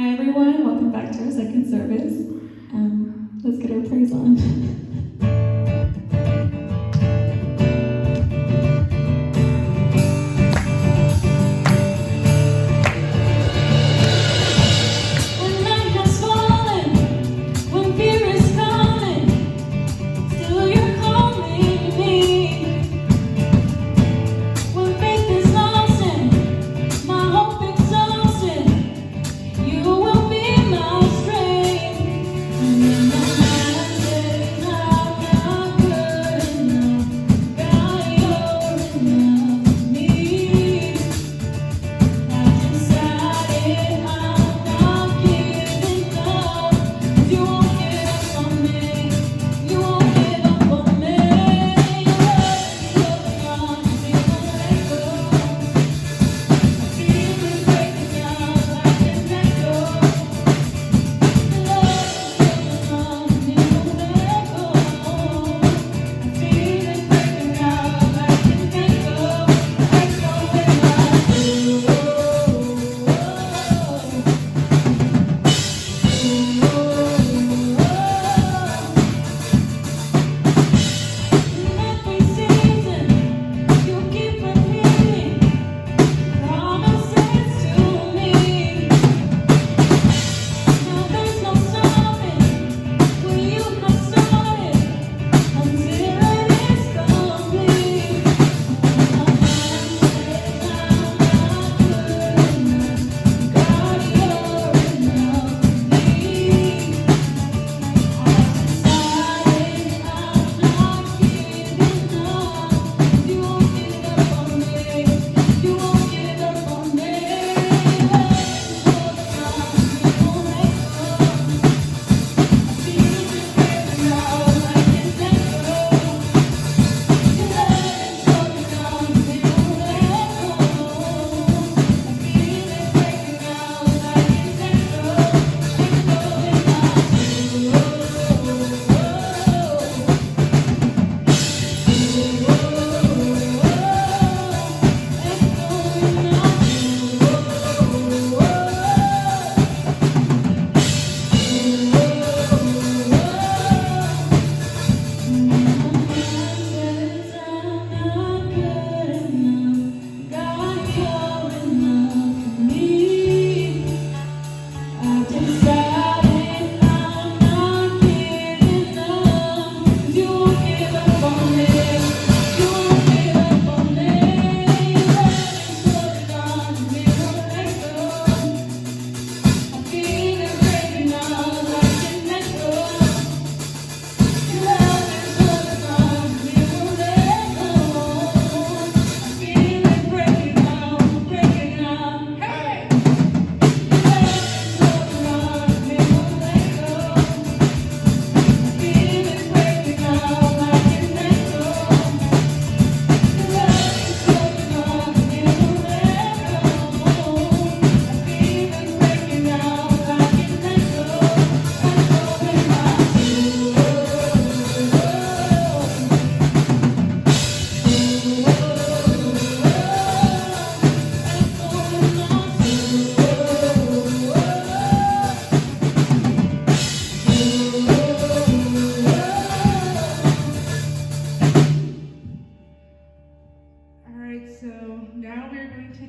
Hi everyone, welcome back to our second service. Let's get our praise on.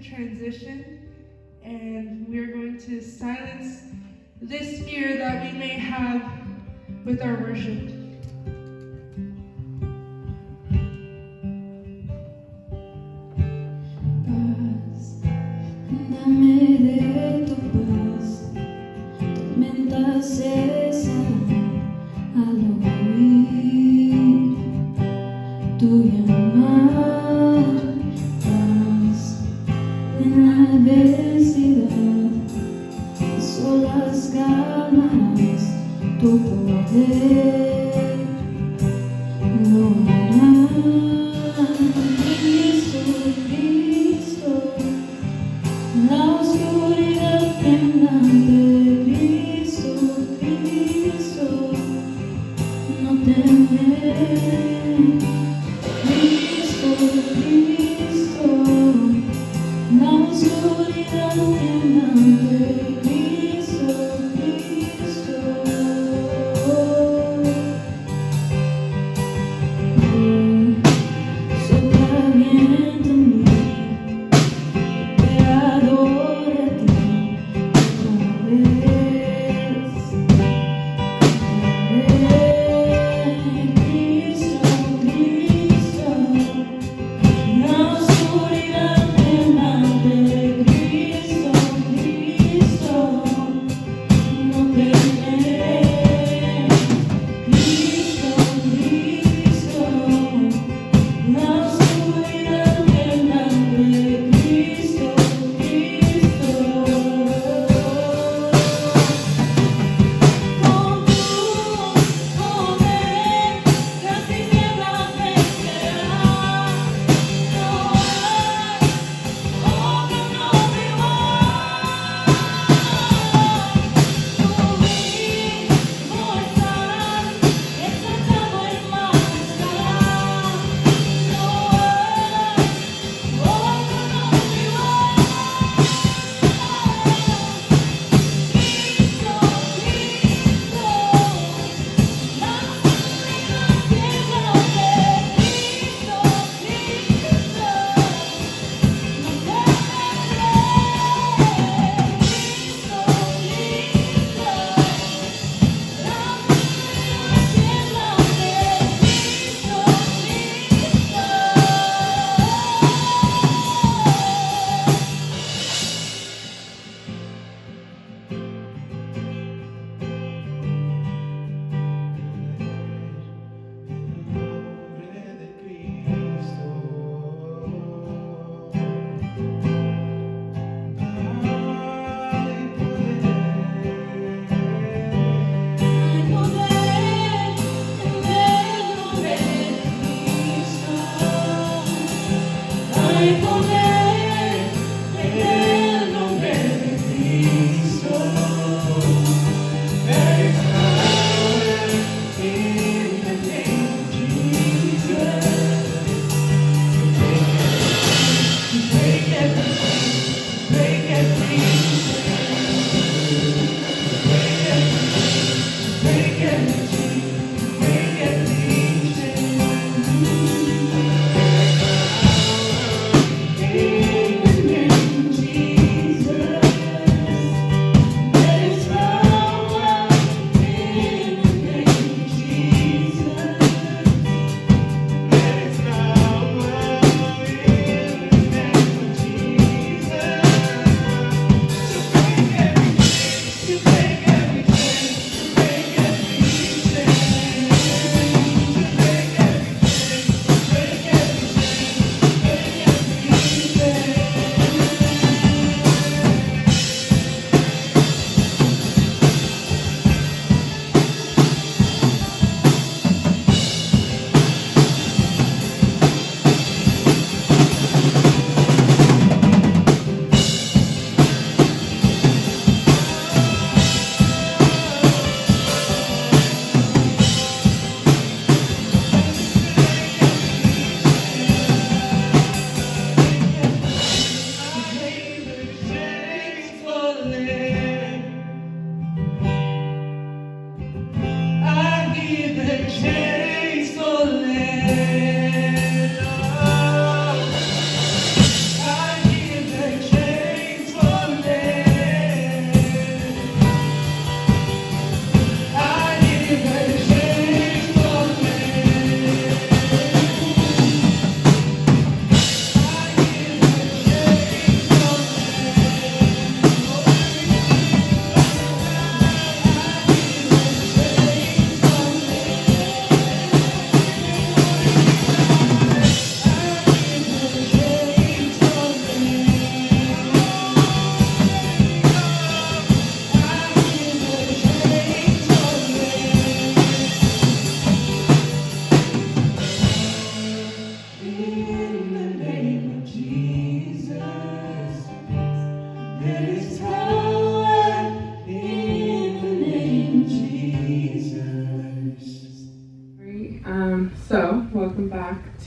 Transition, and we're going to silence this fear that we may have with our worship. Paz, dame de tu paz, tormentas cesan al oír tu llamar. En la adversidad, solas ganas tu poder. No hará Cristo, Cristo, la oscuridad temblante. Cristo, Cristo, no temeré. Cristo, Cristo, la oscuridad temblante. Cristo,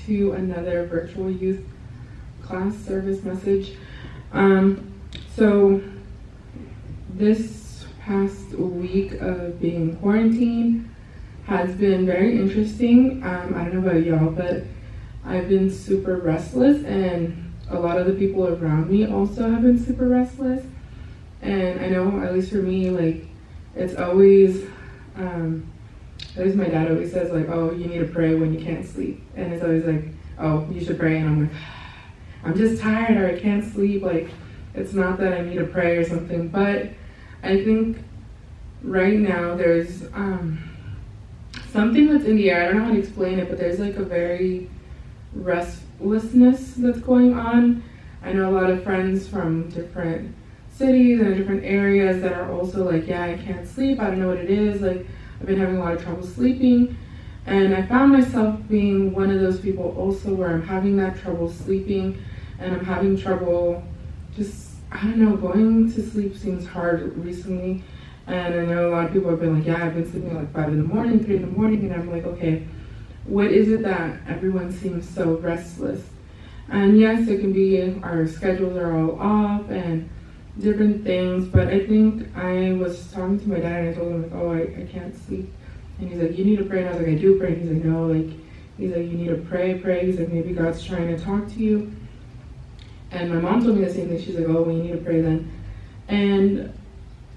to another virtual youth class service message. So this past week of being quarantined has been very interesting. I don't know about y'all, but I've been super restless, and a lot of the people around me also have been super restless. And I know, at least for me, like, it's always, at least my dad always says, like, oh, you need to pray when you can't sleep. And it's always like, oh, you should pray. And I'm like, I'm just tired, or I can't sleep. Like, it's not that I need to pray or something. But I think right now there's something that's in the air. I don't know how to explain it, but there's like a very restlessness that's going on. I know a lot of friends from different cities and different areas that are also like, yeah, I can't sleep. I don't know what it is. Like, I've been having a lot of trouble sleeping. And I found myself being one of those people also where I'm having that trouble sleeping, and I'm having trouble just, I don't know, going to sleep seems hard recently. And I know a lot of people have been like, yeah, I've been sleeping at like 5 in the morning, 3 in the morning. And I'm like, okay, what is it that everyone seems so restless? And yes, it can be our schedules are all off and different things. But I think I was talking to my dad and I told him, like, oh, I can't sleep. And he's like, you need to pray. And I was like, I do pray. And he's like, no, like, he's like, you need to pray. He's like, maybe God's trying to talk to you. And my mom told me the same thing. She's like, oh, well, you need to pray then. And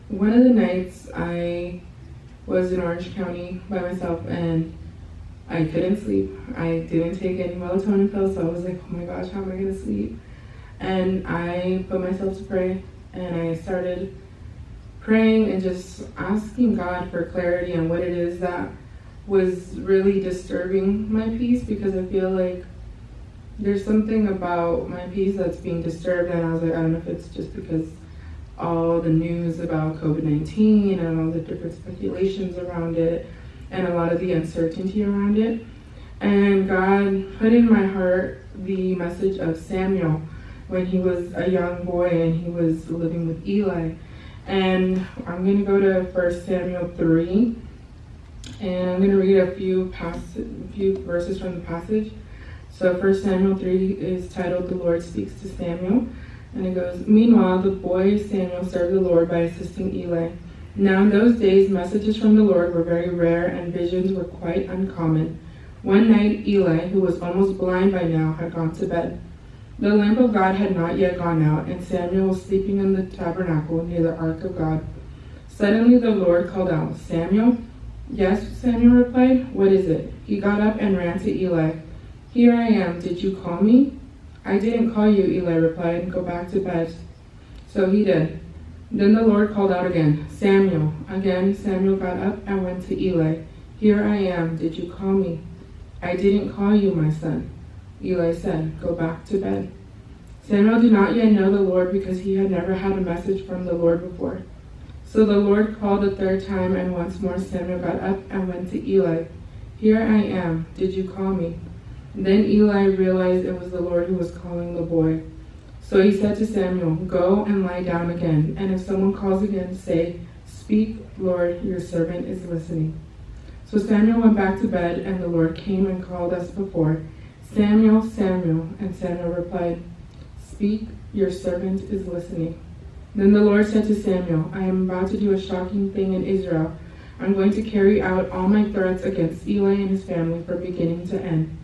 one of the nights I was in Orange County by myself and I couldn't sleep. I didn't take any melatonin pills, so I was like, oh my gosh, how am I going to sleep? And I put myself to pray, and I started praying and just asking God for clarity on what it is that was really disturbing my peace, because I feel like there's something about my peace that's being disturbed. And I was like, I don't know if it's just because all the news about COVID-19 and all the different speculations around it and a lot of the uncertainty around it. And God put in my heart the message of Samuel when he was a young boy and he was living with Eli. And I'm going to go to 1 Samuel 3, and I'm going to read a few verses from the passage. So 1 Samuel 3 is titled, The Lord Speaks to Samuel. And it goes, Meanwhile, the boy Samuel served the Lord by assisting Eli. Now in those days, messages from the Lord were very rare and visions were quite uncommon. One night, Eli, who was almost blind by now, had gone to bed. The lamp of God had not yet gone out, and Samuel was sleeping in the tabernacle near the ark of God. Suddenly the Lord called out, Samuel? Yes, Samuel replied. What is it? He got up and ran to Eli. Here I am. Did you call me? I didn't call you, Eli replied. Go back to bed. So he did. Then the Lord called out again, Samuel. Again, Samuel got up and went to Eli. Here I am. Did you call me? I didn't call you, my son. Eli said, Go back to bed. Samuel did not yet know the Lord because he had never had a message from the Lord before. So the Lord called a third time, and once more Samuel got up and went to Eli. Here I am. Did you call me? Then Eli realized it was the Lord who was calling the boy. So he said to Samuel, Go and lie down again, and if someone calls again, say, Speak, Lord, your servant is listening. So Samuel went back to bed, and the Lord came and called as before, Samuel, Samuel. And Samuel replied, Speak, your servant is listening. Then the Lord said to Samuel, I am about to do a shocking thing in Israel. I'm going to carry out all my threats against Eli and his family from beginning to end.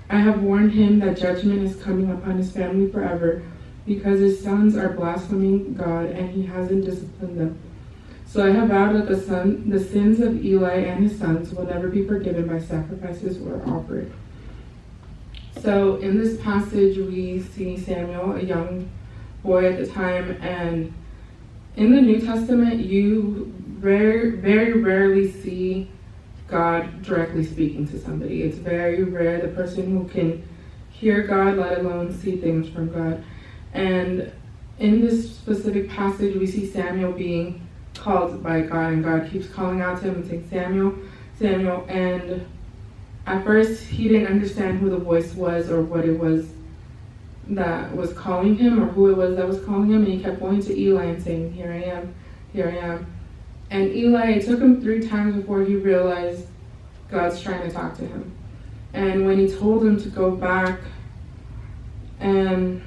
I have warned him that judgment is coming upon his family forever, because his sons are blaspheming God and he hasn't disciplined them. So I have vowed that the sins of Eli and his sons will never be forgiven by sacrifices or offered. So in this passage we see Samuel, a young boy at the time, and in the New Testament you very rarely see God directly speaking to somebody. It's very rare the person who can hear God, let alone see things from God. And in this specific passage, we see Samuel being called by God, and God keeps calling out to him and saying, Samuel, Samuel. And at first, he didn't understand who the voice was or what it was that was calling him or who it was that was calling him. And he kept going to Eli and saying, Here I am, here I am. And Eli, it took him 3 times before he realized God's trying to talk to him. And when he told him to go back and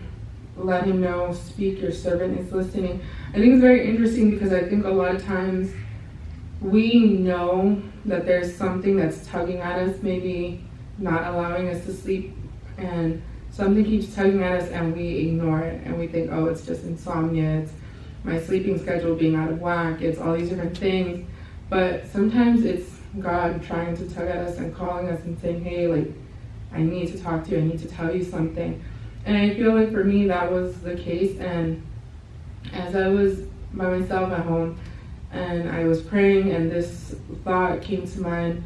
let him know, speak, your servant is listening. I think it's very interesting because I think a lot of times we know that there's something that's tugging at us, maybe not allowing us to sleep, and something keeps tugging at us and we ignore it and we think, oh, it's just insomnia, it's my sleeping schedule being out of whack, it's all these different things. But sometimes it's God trying to tug at us and calling us and saying, hey, like, I need to talk to you, I need to tell you something. And I feel like for me that was the case. And as I was by myself at home and I was praying and this thought came to mind,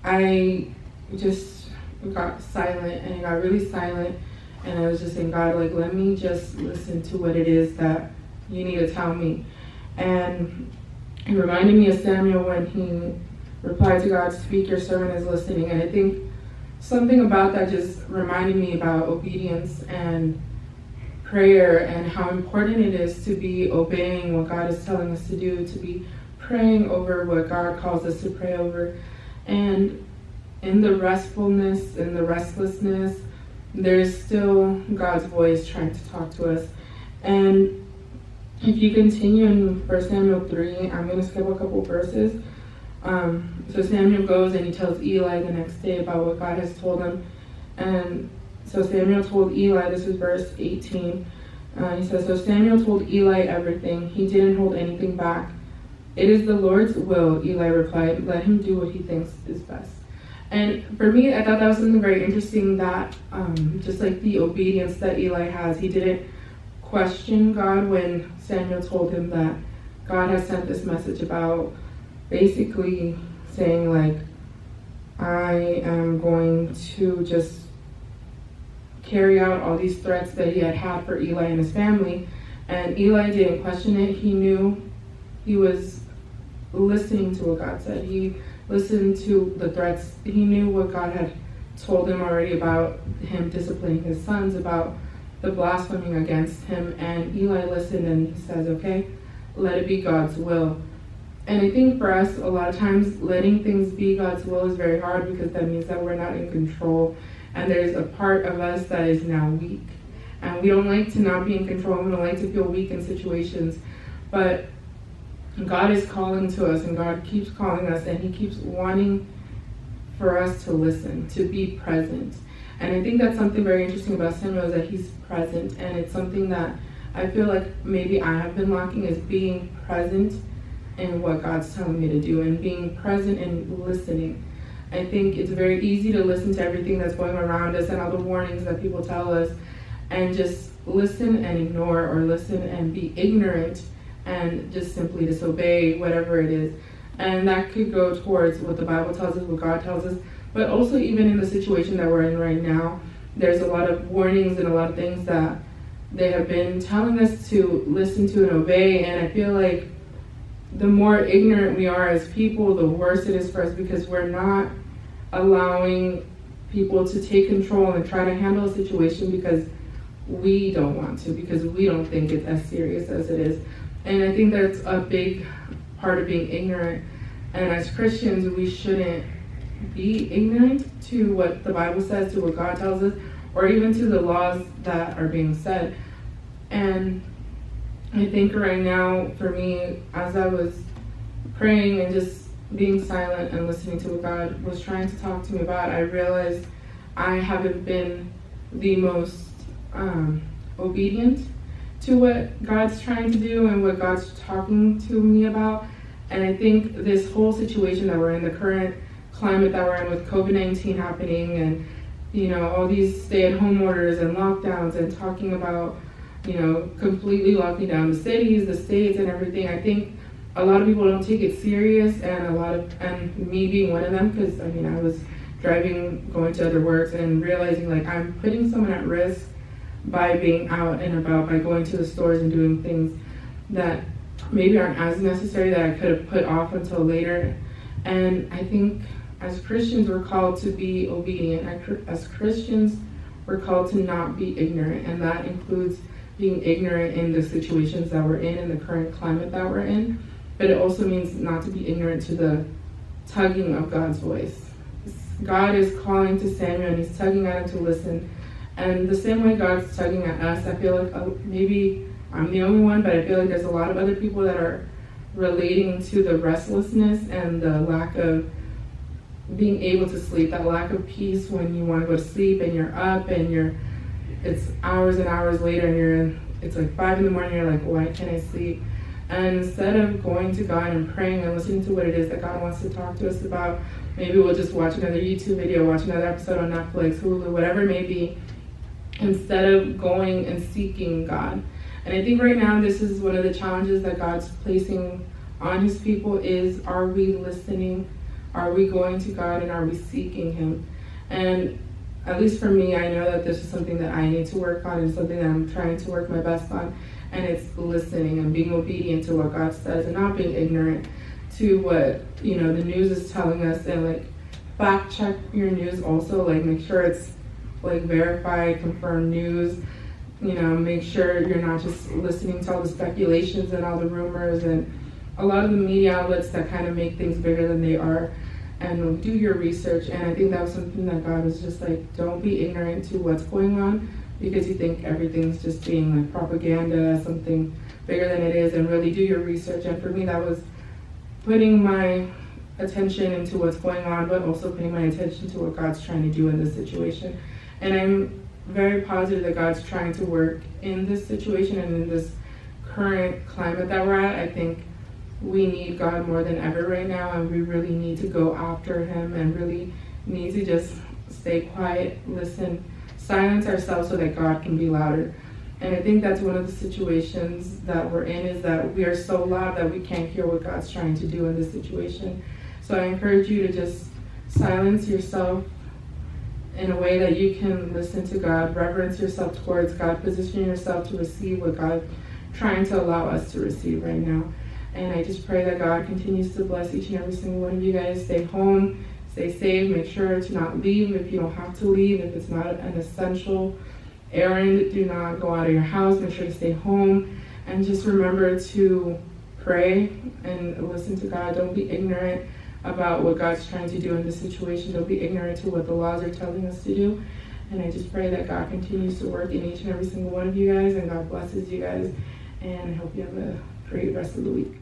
I just got silent, and it got really silent, and I was just saying, God, like, let me just listen to what it is that you need to tell me. And it reminded me of Samuel when he replied to God, speak, your servant is listening. And I think something about that just reminded me about obedience and prayer and how important it is to be obeying what God is telling us to do, to be praying over what God calls us to pray over. And in the restfulness, in the restlessness, there's still God's voice trying to talk to us. And if you continue in 1 Samuel 3, I'm going to skip a couple verses. So Samuel goes and he tells Eli the next day about what God has told him. And so Samuel told Eli, this is verse 18. He says, so Samuel told Eli everything. He didn't hold anything back. It is the Lord's will, Eli replied. Let him do what he thinks is best. And for me, I thought that was something very interesting, that just like the obedience that Eli has. He didn't question God when Samuel told him that God has sent this message about basically saying, like, I am going to just carry out all these threats that he had for Eli and his family. And Eli didn't question it. He knew, he was listening to what God said. He listened to the threats. He knew what God had told him already about him disciplining his sons, about the blaspheming against him. And Eli listened and he says, okay, let it be God's will. And I think for us, a lot of times letting things be God's will is very hard, because that means that we're not in control. And there's a part of us that is now weak. And we don't like to not be in control. We don't like to feel weak in situations. But God is calling to us, and God keeps calling us, and he keeps wanting for us to listen, to be present. And I think that's something very interesting about Samuel, is that he's present. And it's something that I feel like maybe I have been lacking, is being present in what God's telling me to do, and being present and listening. I think it's very easy to listen to everything that's going around us and all the warnings that people tell us, and just listen and ignore, or listen and be ignorant and just simply disobey whatever it is. And that could go towards what the Bible tells us, what God tells us, but also even in the situation that we're in right now, there's a lot of warnings and a lot of things that they have been telling us to listen to and obey. And I feel like the more ignorant we are as people, the worse it is for us, because we're not allowing people to take control and try to handle a situation because we don't want to, because we don't think it's as serious as it is. And I think that's a big part of being ignorant. And as Christians, we shouldn't be ignorant to what the Bible says, to what God tells us, or even to the laws that are being said. And I think right now, for me, as I was praying and just being silent and listening to what God was trying to talk to me about, I realized I haven't been the most obedient to what God's trying to do and what God's talking to me about. And I think this whole situation that we're in, the current climate that we're in with COVID-19 happening, and, you know, all these stay-at-home orders and lockdowns, and talking about, you know, completely locking down the cities, the states, and everything. I think a lot of people don't take it serious, and me being one of them, because I mean, I was driving, going to other works, and realizing, like, I'm putting someone at risk by being out and about, by going to the stores and doing things that maybe aren't as necessary, that I could have put off until later. And I think as Christians, we're called to be obedient. As Christians, we're called to not be ignorant, and that includes being ignorant in the situations that we're in the current climate that we're in. But it also means not to be ignorant to the tugging of God's voice. God is calling to Samuel and he's tugging at him to listen. And the same way God's tugging at us, I feel like maybe I'm the only one, but I feel like there's a lot of other people that are relating to the restlessness and the lack of being able to sleep, that lack of peace when you want to go to sleep and you're up and it's hours and hours later and it's like 5 a.m. you're like, why can't I sleep? And instead of going to God and praying and listening to what it is that God wants to talk to us about, maybe we'll just watch another YouTube video, watch another episode on Netflix, Hulu, whatever it may be, instead of going and seeking God. And I think right now this is one of the challenges that God's placing on his people is, are we listening? Are we going to God and are we seeking him? And at least for me, I know that this is something that I need to work on and something that I'm trying to work my best on. And it's listening and being obedient to what God says and not being ignorant to what, the news is telling us, and like fact check your news also, like make sure it's like verified, confirmed news. Make sure you're not just listening to all the speculations and all the rumors and a lot of the media outlets that kind of make things bigger than they are. And do your research. And I think that was something that God was just like, don't be ignorant to what's going on because you think everything's just being like propaganda, something bigger than it is, and really do your research. And for me, that was putting my attention into what's going on, but also putting my attention to what God's trying to do in this situation. And I'm very positive that God's trying to work in this situation and in this current climate that we're at. I think we need God more than ever right now, and we really need to go after him and really need to just stay quiet, listen, silence ourselves so that God can be louder. And I think that's one of the situations that we're in, is that we are so loud that we can't hear what God's trying to do in this situation. So I encourage you to just silence yourself in a way that you can listen to God, reverence yourself towards God, position yourself to receive what God's trying to allow us to receive right now. And I just pray that God continues to bless each and every single one of you guys. Stay home, stay safe, make sure to not leave if you don't have to leave. If it's not an essential errand, do not go out of your house. Make sure to stay home. And just remember to pray and listen to God. Don't be ignorant about what God's trying to do in this situation. Don't be ignorant to what the laws are telling us to do. And I just pray that God continues to work in each and every single one of you guys, and God blesses you guys. And I hope you have a great rest of the week.